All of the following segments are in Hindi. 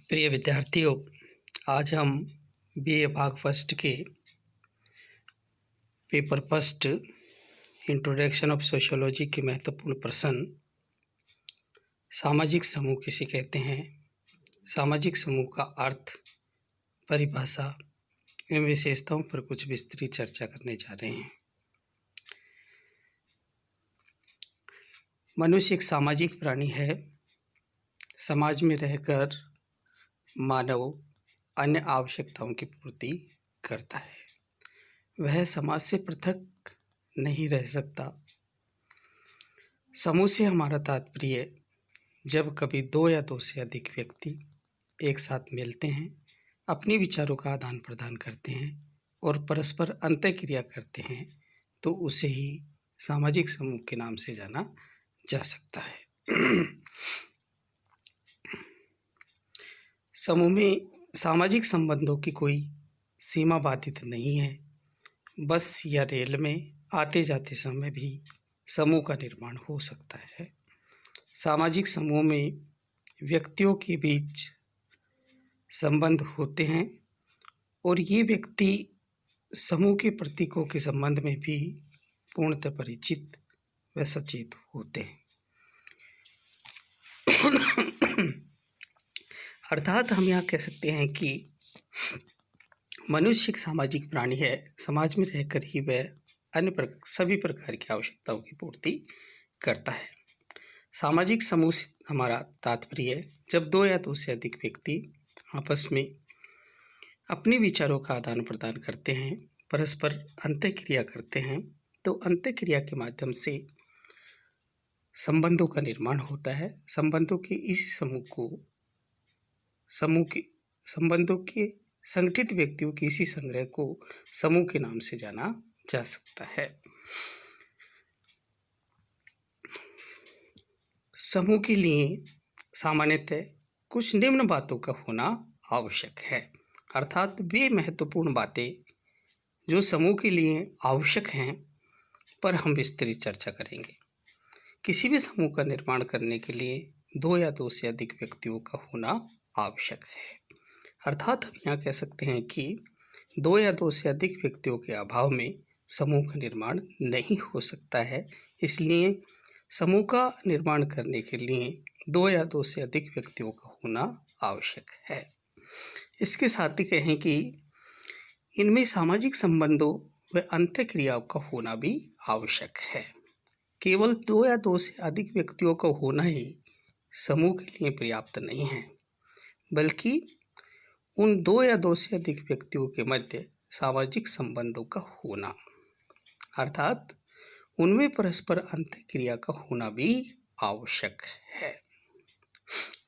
प्रिय विद्यार्थियों, आज हम बीए भाग फर्स्ट के paper first introduction of sociology के महत्वपूर्ण प्रश्न सामाजिक समूह किसे कहते हैं, सामाजिक समूह का अर्थ, परिभाषा, इन विशेषताओं पर कुछ विस्तृत चर्चा करने जा रहे हैं। मनुष्य एक सामाजिक प्राणी है। समाज में रहकर मानव अन्य आवश्यकताओं की पूर्ति करता है। वह समाज से पृथक नहीं रह सकता। समूह से हमारा तात्पर्य जब कभी दो या दो से अधिक व्यक्ति एक साथ मिलते हैं, अपने विचारों का आदान प्रदान करते हैं और परस्पर अंतःक्रिया करते हैं, तो उसे ही सामाजिक समूह के नाम से जाना जा सकता है। समूह में सामाजिक संबंधों की कोई सीमा बाधित नहीं है। बस या रेल में आते जाते समय भी समूह का निर्माण हो सकता है। सामाजिक समूह में व्यक्तियों के बीच संबंध होते हैं और ये व्यक्ति समूह के प्रतीकों के संबंध में भी पूर्णतः परिचित व सचेत होते हैं। अर्थात हम यहाँ कह सकते हैं कि मनुष्य एक सामाजिक प्राणी है। समाज में रहकर ही वह सभी प्रकार की आवश्यकताओं की पूर्ति करता है। सामाजिक समूह से हमारा तात्पर्य जब दो या दो से अधिक व्यक्ति आपस में अपने विचारों का आदान प्रदान करते हैं, परस्पर अंतःक्रिया करते हैं, तो अंतःक्रिया के माध्यम से संबंधों का निर्माण होता है। संबंधों के इस संबंधों के संगठित व्यक्तियों के इसी संग्रह को समूह के नाम से जाना जा सकता है। समूह के लिए सामान्यतः कुछ निम्न बातों का होना आवश्यक है। अर्थात वे महत्वपूर्ण बातें जो समूह के लिए आवश्यक हैं पर हम विस्तृत चर्चा करेंगे। किसी भी समूह का निर्माण करने के लिए दो या दो से अधिक व्यक्तियों का होना आवश्यक है। अर्थात हम यहाँ कह सकते हैं कि दो या दो से अधिक व्यक्तियों के अभाव में समूह का निर्माण नहीं हो सकता है। इसलिए समूह का निर्माण करने के लिए दो या दो से अधिक व्यक्तियों का होना आवश्यक है। इसके साथ ही कहें कि इनमें सामाजिक संबंधों व अंतःक्रियाओं का होना भी आवश्यक है। केवल दो या दो से अधिक व्यक्तियों का होना ही समूह के लिए पर्याप्त नहीं है, बल्कि उन दो या दो से अधिक व्यक्तियों के मध्य सामाजिक संबंधों का होना, अर्थात उनमें परस्पर अंतःक्रिया का होना भी आवश्यक है।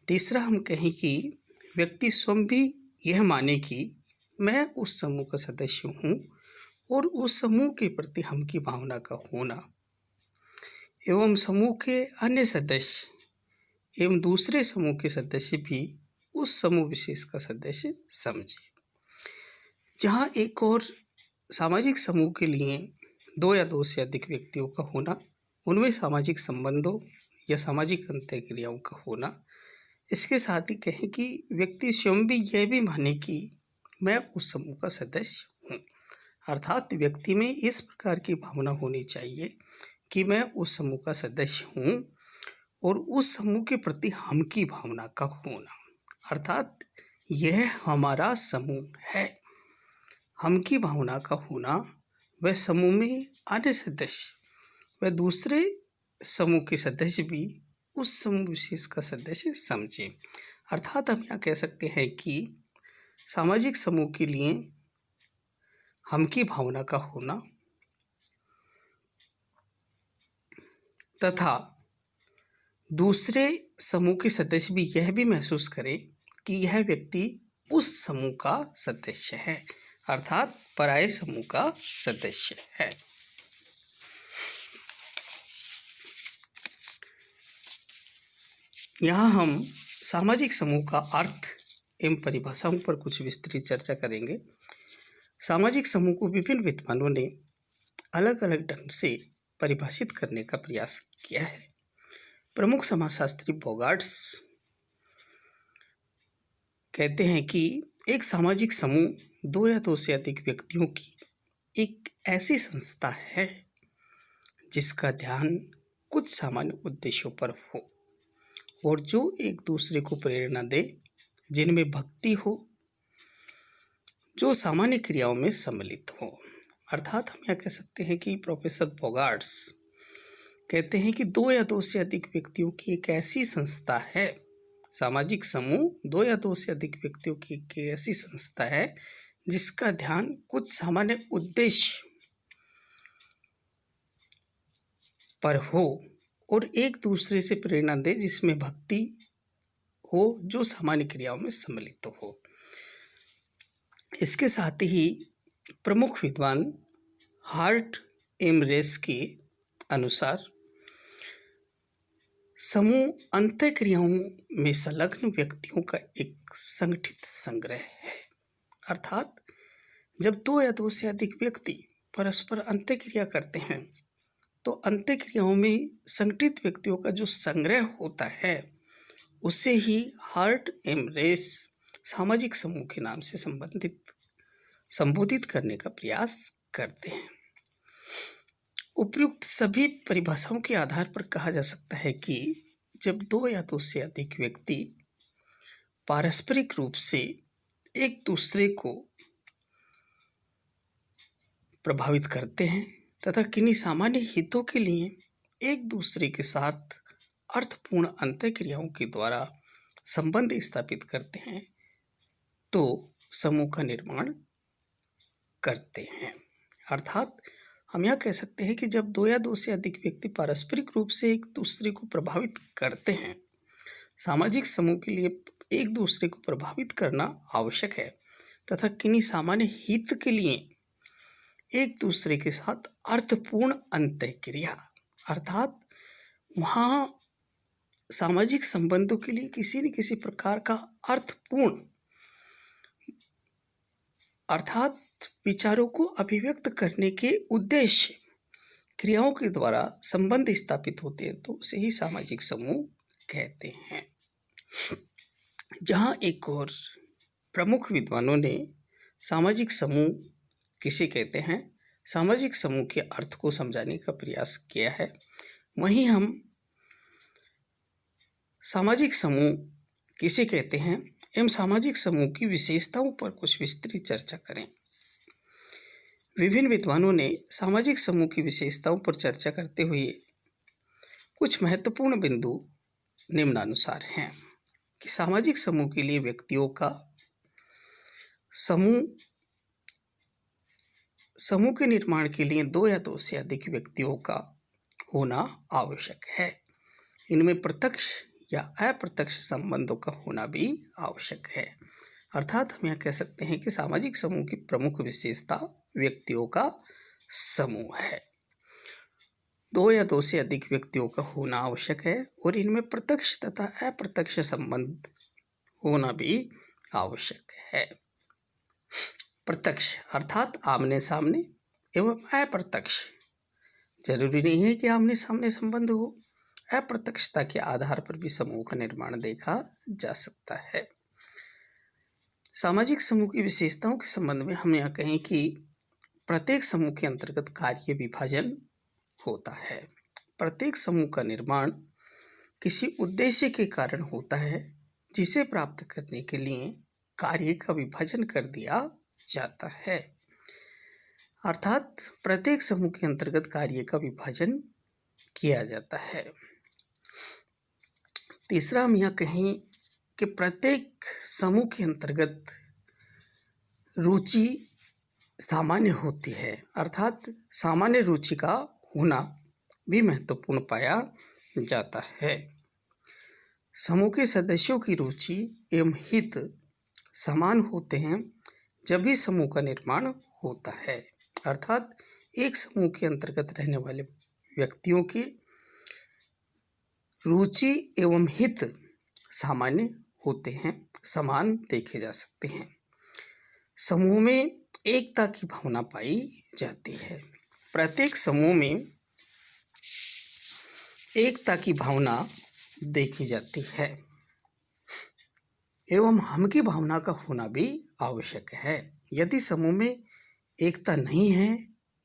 तीसरा हम कहें कि व्यक्ति स्वयं भी यह माने कि मैं उस समूह का सदस्य हूँ और उस समूह के प्रति हम की भावना का होना एवं समूह के अन्य सदस्य एवं दूसरे समूह के सदस्य भी उस समूह विशेष का सदस्य समझे। जहाँ एक और सामाजिक समूह के लिए दो या दो से अधिक व्यक्तियों का होना, उनमें सामाजिक संबंधों या सामाजिक अंतःक्रियाओं का होना। इसके साथ ही कहें कि व्यक्ति स्वयं भी यह भी माने कि मैं उस समूह का सदस्य हूँ। अर्थात व्यक्ति में इस प्रकार की भावना होनी चाहिए कि मैं उस समूह का सदस्य हूँ और उस समूह के प्रति हम की भावना का होना, अर्थात यह हमारा समूह है। हम की भावना का होना वह समूह में अन्य सदस्य व दूसरे समूह के सदस्य भी उस समूह विशेष का सदस्य समझे। अर्थात हम यहाँ कह सकते हैं कि सामाजिक समूह के लिए हम की भावना का होना तथा दूसरे समूह के सदस्य भी यह भी महसूस करें कि यह व्यक्ति उस समूह का सदस्य है, अर्थात पराये समूह का सदस्य है। यहाँ हम सामाजिक समूह का अर्थ एवं परिभाषाओं पर कुछ विस्तृत चर्चा करेंगे। सामाजिक समूह को विभिन्न विद्वानों ने अलग अलग ढंग से परिभाषित करने का प्रयास किया है। प्रमुख समाजशास्त्री बोगार्ट्स कहते हैं कि एक सामाजिक समूह दो या दो से अधिक व्यक्तियों की एक ऐसी संस्था है जिसका ध्यान कुछ सामान्य उद्देश्यों पर हो और जो एक दूसरे को प्रेरणा दे, जिनमें भक्ति हो, जो सामान्य क्रियाओं में सम्मिलित हो। अर्थात हम यह कह सकते हैं कि प्रोफेसर बोगार्ट्स कहते हैं कि दो या दो से अधिक व्यक्तियों की एक ऐसी संस्था है, सामाजिक समूह दो या दो से अधिक व्यक्तियों की एक ऐसी संस्था है जिसका ध्यान कुछ सामान्य उद्देश्य पर हो और एक दूसरे से प्रेरणा दे, जिसमें भक्ति हो, जो सामान्य क्रियाओं में सम्मिलित हो। इसके साथ ही प्रमुख विद्वान हार्ट एमरेस के अनुसार समूह अंतःक्रियाओं में संलग्न व्यक्तियों का एक संगठित संग्रह है। अर्थात जब दो या दो से अधिक व्यक्ति परस्पर अंतःक्रिया करते हैं तो अंतःक्रियाओं में संगठित व्यक्तियों का जो संग्रह होता है उसे ही हार्ट एमरेस सामाजिक समूह के नाम से संबोधित करने का प्रयास करते हैं। उपर्युक्त सभी परिभाषाओं के आधार पर कहा जा सकता है कि जब दो या दो से अधिक व्यक्ति पारस्परिक रूप से एक दूसरे को प्रभावित करते हैं तथा किन्हीं सामान्य हितों के लिए एक दूसरे के साथ अर्थपूर्ण अंतःक्रियाओं के द्वारा संबंध स्थापित करते हैं तो समूह का निर्माण करते हैं। अर्थात हम यह कह सकते हैं कि जब दो या दो से अधिक व्यक्ति पारस्परिक रूप से एक दूसरे को प्रभावित करते हैं, सामाजिक समूह के लिए एक दूसरे को प्रभावित करना आवश्यक है तथा किन्हीं सामान्य हित के लिए एक दूसरे के साथ अर्थपूर्ण अंतःक्रिया, अर्थात वहाँ सामाजिक संबंधों के लिए किसी न किसी प्रकार का अर्थपूर्ण, अर्थात विचारों को अभिव्यक्त करने के उद्देश्य क्रियाओं के द्वारा संबंध स्थापित होते हैं तो उसे ही सामाजिक समूह कहते हैं। जहाँ एक और प्रमुख विद्वानों ने सामाजिक समूह किसे कहते हैं, सामाजिक समूह के अर्थ को समझाने का प्रयास किया है, वहीं हम सामाजिक समूह किसे कहते हैं एवं सामाजिक समूह की विशेषताओं पर कुछ विस्तृत चर्चा करें। विभिन्न विद्वानों ने सामाजिक समूह की विशेषताओं पर चर्चा करते हुए कुछ महत्वपूर्ण बिंदु निम्नानुसार हैं कि सामाजिक समूह के लिए व्यक्तियों का समूह के निर्माण के लिए दो या दो से अधिक व्यक्तियों का होना आवश्यक है। इनमें प्रत्यक्ष या अप्रत्यक्ष संबंधों का होना भी आवश्यक है। अर्थात हम यह कह सकते हैं कि सामाजिक समूह की प्रमुख विशेषता व्यक्तियों का समूह है। दो या दो से अधिक व्यक्तियों का होना आवश्यक है और इनमें प्रत्यक्ष तथा अप्रत्यक्ष संबंध होना भी आवश्यक है। प्रत्यक्ष अर्थात आमने सामने एवं अप्रत्यक्ष जरूरी नहीं है कि आमने सामने संबंध हो, अप्रत्यक्षता के आधार पर भी समूह का निर्माण देखा जा सकता है। सामाजिक समूह की विशेषताओं के संबंध में हम यह कहें कि प्रत्येक समूह के अंतर्गत कार्य विभाजन होता है। प्रत्येक समूह का निर्माण किसी उद्देश्य के कारण होता है जिसे प्राप्त करने के लिए कार्य का विभाजन कर दिया जाता है। अर्थात प्रत्येक समूह के अंतर्गत कार्य का विभाजन किया जाता है। तीसरा हम यह कहें कि प्रत्येक समूह के अंतर्गत रुचि सामान्य होती है, अर्थात सामान्य रुचि का होना भी महत्वपूर्ण पाया जाता है। समूह के सदस्यों की रुचि एवं हित समान होते हैं जब भी समूह का निर्माण होता है। अर्थात एक समूह के अंतर्गत रहने वाले व्यक्तियों की रुचि एवं हित सामान्य होते हैं, समान देखे जा सकते हैं। समूह में एकता की भावना पाई जाती है। प्रत्येक समूह में एकता की भावना देखी जाती है। एवं हम की भावना का होना भी आवश्यक है। यदि समूह में एकता नहीं है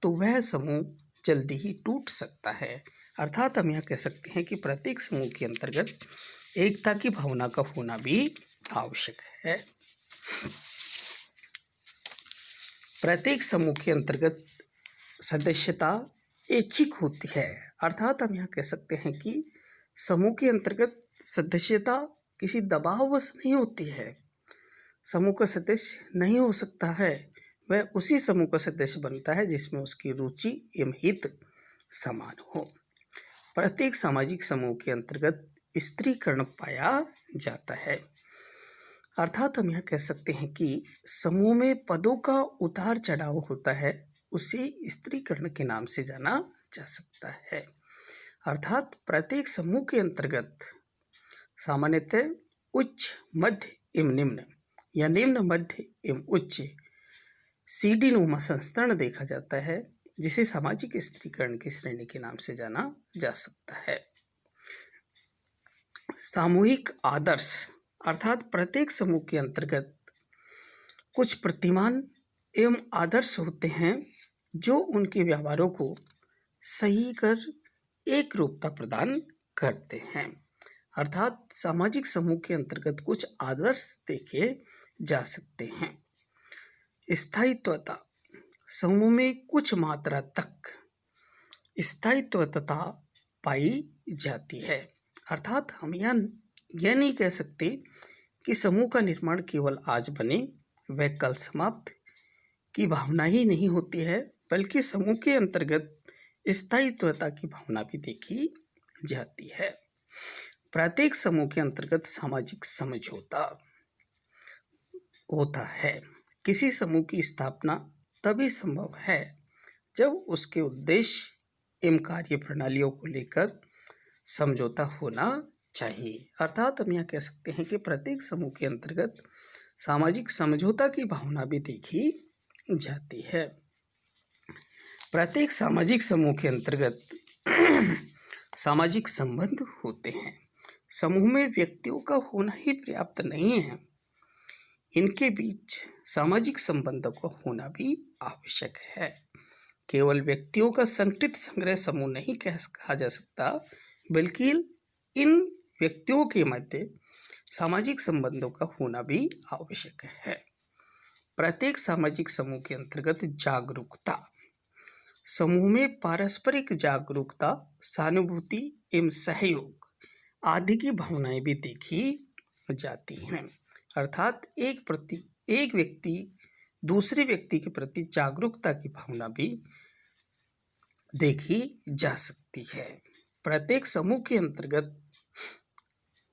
तो वह समूह जल्दी ही टूट सकता है। अर्थात हम यह कह सकते हैं कि प्रत्येक समूह के अंतर्गत एकता की भावना का होना भी आवश्यक है। प्रत्येक समूह के अंतर्गत सदस्यता ऐच्छिक होती है। अर्थात हम यह कह सकते हैं कि समूह के अंतर्गत सदस्यता किसी दबाववश नहीं होती है। समूह का सदस्य नहीं हो सकता है, वह उसी समूह का सदस्य बनता है जिसमें उसकी रुचि एवं हित समान हो। प्रत्येक सामाजिक समूह के अंतर्गत स्त्रीकरण पाया जाता है। अर्थात हम यह कह सकते हैं कि समूह में पदों का उतार चढ़ाव होता है, उसे स्त्रीकरण के नाम से जाना जा सकता है। अर्थात प्रत्येक समूह के अंतर्गत सामान्यतः उच्च, मध्य एवं निम्न या निम्न, मध्य एवं उच्च सीढ़ी नुमा संस्करण देखा जाता है, जिसे सामाजिक स्त्रीकरण की श्रेणी के नाम से जाना जा सकता है। सामूहिक आदर्श अर्थात प्रत्येक समूह के अंतर्गत कुछ प्रतिमान एवं आदर्श होते हैं जो उनके व्यवहारों को सही कर एक रूपता प्रदान करते हैं। अर्थात सामाजिक समूह के अंतर्गत कुछ आदर्श देखे जा सकते हैं। स्थायित्वता समूह में कुछ मात्रा तक स्थायित्वता पाई जाती है। अर्थात हम यह नहीं कह सकते कि समूह का निर्माण केवल आज बने व कल समाप्त की भावना ही नहीं होती है, बल्कि समूह के अंतर्गत स्थायित्वता की भावना भी देखी जाती है। प्रत्येक समूह के अंतर्गत सामाजिक समझौता होता है। किसी समूह की स्थापना तभी संभव है जब उसके उद्देश्य एवं कार्य प्रणालियों को लेकर समझौता होना चाहिए। अर्थात हम यह कह सकते हैं कि प्रत्येक समूह के अंतर्गत सामाजिक समझौता की भावना भी देखी जाती है। प्रत्येक सामाजिक समूह के अंतर्गत सामाजिक संबंध होते हैं। समूह में व्यक्तियों का होना ही पर्याप्त नहीं है, इनके बीच सामाजिक संबंधों का होना भी आवश्यक है। केवल व्यक्तियों का संगठित संग्रह समूह नहीं कहा जा सकता, बल्कि इन व्यक्तियों के मध्य सामाजिक संबंधों का होना भी आवश्यक है। प्रत्येक सामाजिक समूह के अंतर्गत जागरूकता समूह में पारस्परिक जागरूकता, सहानुभूति एवं सहयोग आदि की भावनाएं भी देखी जाती हैं। अर्थात एक व्यक्ति दूसरे व्यक्ति के प्रति जागरूकता की भावना भी देखी जा सकती है। प्रत्येक समूह के अंतर्गत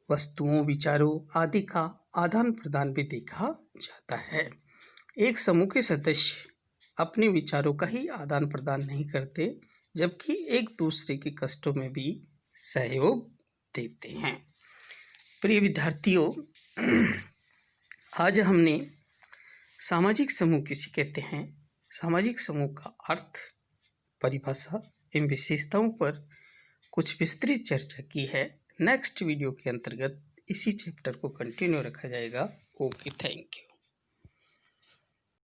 वस्तुओं, विचारों आदि का आदान प्रदान भी देखा जाता है। एक समूह के सदस्य अपने विचारों का ही आदान प्रदान नहीं करते, जबकि एक दूसरे के कष्टों में भी सहयोग देते हैं। प्रिय विद्यार्थियों, आज हमने सामाजिक समूह किसे कहते हैं, सामाजिक समूह का अर्थ, परिभाषा एवं विशेषताओं पर कुछ विस्तृत चर्चा की है। नेक्स्ट वीडियो के अंतर्गत इसी चैप्टर को कंटिन्यू रखा जाएगा। Okay, thank you.